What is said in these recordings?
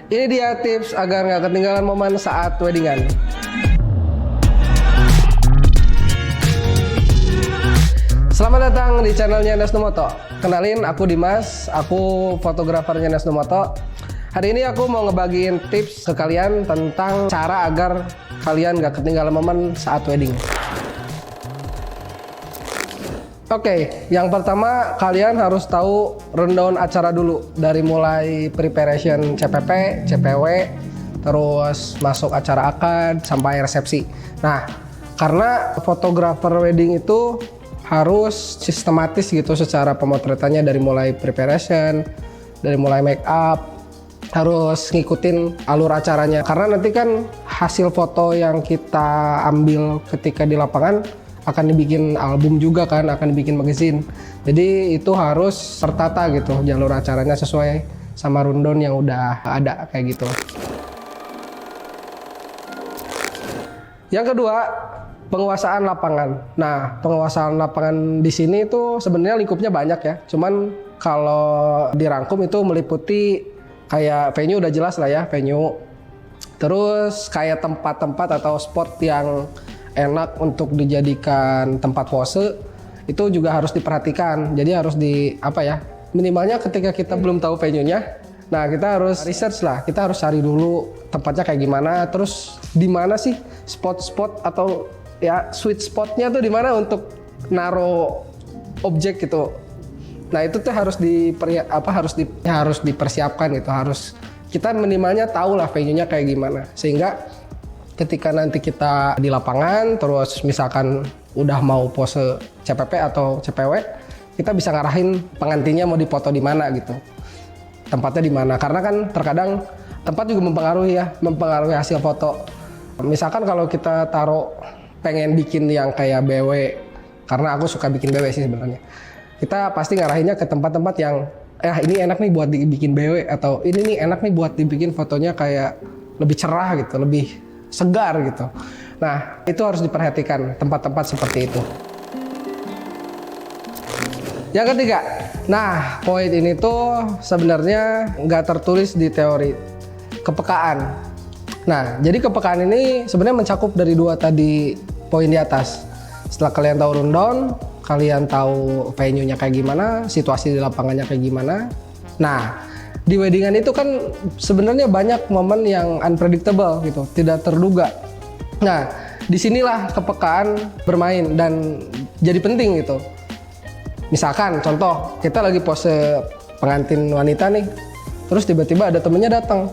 Ini dia tips agar nggak ketinggalan momen saat weddingan. Selamat datang di channelnya Nesno Moto. Kenalin, aku Dimas, aku fotografernya Nesno Moto. Hari ini aku mau ngebagiin tips ke kalian tentang cara agar kalian nggak ketinggalan momen saat wedding. Oke, yang pertama kalian harus tahu rundown acara dulu. Dari mulai preparation CPP, CPW, terus masuk acara akad, sampai resepsi. Nah, karena fotografer wedding itu harus sistematis gitu secara pemotretannya, dari mulai preparation, dari mulai make up, harus ngikutin alur acaranya. Karena nanti kan hasil foto yang kita ambil ketika di lapangan akan dibikin album juga kan, akan dibikin magazine. Jadi itu harus tertata gitu jalur acaranya sesuai sama rundown yang udah ada kayak gitu. Yang kedua, penguasaan lapangan. Nah, penguasaan lapangan di sini itu sebenarnya lingkupnya banyak ya. Cuman kalau dirangkum itu meliputi kayak venue, udah jelas lah ya, venue. Terus kayak tempat-tempat atau spot yang enak untuk dijadikan tempat pose, itu juga harus diperhatikan. Jadi harus minimalnya ketika kita belum tahu venue-nya, nah kita harus research lah, kita harus cari dulu tempatnya kayak gimana, terus di mana sih spot-spot atau ya sweet spotnya tuh di mana untuk naro objek gitu. Nah itu tuh harus dipersiapkan gitu, harus kita minimalnya tahu lah venue-nya kayak gimana, sehingga ketika nanti kita di lapangan, terus misalkan udah mau pose CPP atau CPW, kita bisa ngarahin pengantinnya mau dipoto di mana gitu, tempatnya di mana. Karena kan terkadang tempat juga mempengaruhi hasil foto. Misalkan kalau kita pengen bikin yang kayak BW, karena aku suka bikin BW sih sebenarnya, kita pasti ngarahinnya ke tempat-tempat yang ini enak nih buat dibikin BW, atau ini nih enak nih buat dibikin fotonya kayak lebih cerah gitu, lebih segar gitu. Nah, itu harus diperhatikan tempat-tempat seperti itu. Yang ketiga, nah poin ini tuh sebenarnya nggak tertulis di teori, kepekaan. Nah, jadi kepekaan ini sebenarnya mencakup dari dua tadi poin di atas. Setelah kalian tahu rundown, kalian tahu venue-nya kayak gimana, situasi di lapangannya kayak gimana. Nah, di weddingan itu kan sebenarnya banyak momen yang unpredictable gitu, tidak terduga. Nah, disinilah kepekaan bermain dan jadi penting gitu. Misalkan contoh, kita lagi pose pengantin wanita nih, terus tiba-tiba ada temennya datang,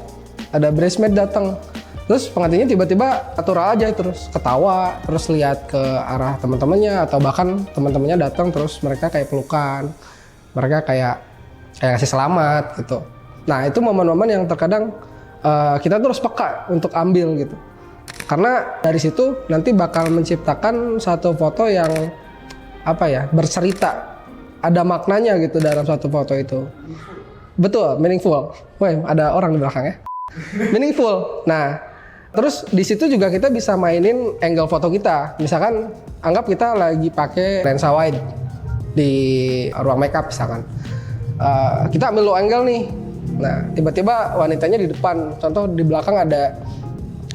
ada bridesmaid datang, terus pengantinnya tiba-tiba natural aja, terus ketawa, terus lihat ke arah teman-temannya, atau bahkan teman-temannya datang terus mereka kayak pelukan, mereka kayak ngasih selamat gitu. Nah itu momen-momen yang terkadang kita tuh harus peka untuk ambil gitu, karena dari situ nanti bakal menciptakan satu foto yang bercerita, ada maknanya gitu dalam satu foto itu. Betul, meaningful. Wah, ada orang di belakang ya. Meaningful. Nah, terus di situ juga kita bisa mainin angle foto kita. Misalkan anggap kita lagi pakai lensa wide di ruang makeup misalkan. Kita ambil low angle nih. Nah, tiba-tiba wanitanya di depan, contoh di belakang ada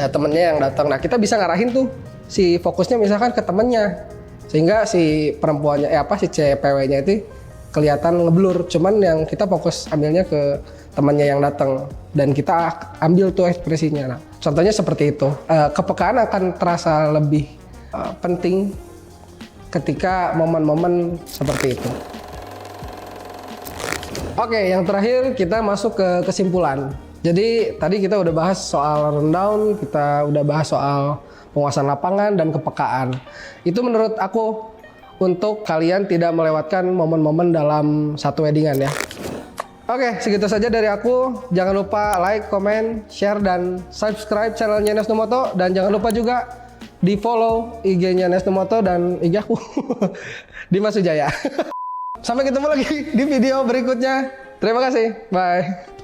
temennya yang datang. Nah, kita bisa ngarahin tuh si fokusnya misalkan ke temennya, sehingga si perempuannya, si CPW-nya itu kelihatan ngeblur. Cuman yang kita fokus ambilnya ke temannya yang datang, dan kita ambil tuh ekspresinya. Nah, contohnya seperti itu. Kepekaan akan terasa lebih penting ketika momen-momen seperti itu. Oke, yang terakhir kita masuk ke kesimpulan. Jadi tadi kita udah bahas soal rundown, kita udah bahas soal penguasaan lapangan dan kepekaan. Itu menurut aku untuk kalian tidak melewatkan momen-momen dalam satu weddingan ya. Oke, segitu saja dari aku. Jangan lupa like, comment, share, dan subscribe channelnya Nesno Moto. Dan jangan lupa juga di follow IG-nya Nesno Moto dan IG aku Dimas Wijaya. Sampai ketemu lagi di video berikutnya. Terima kasih. Bye.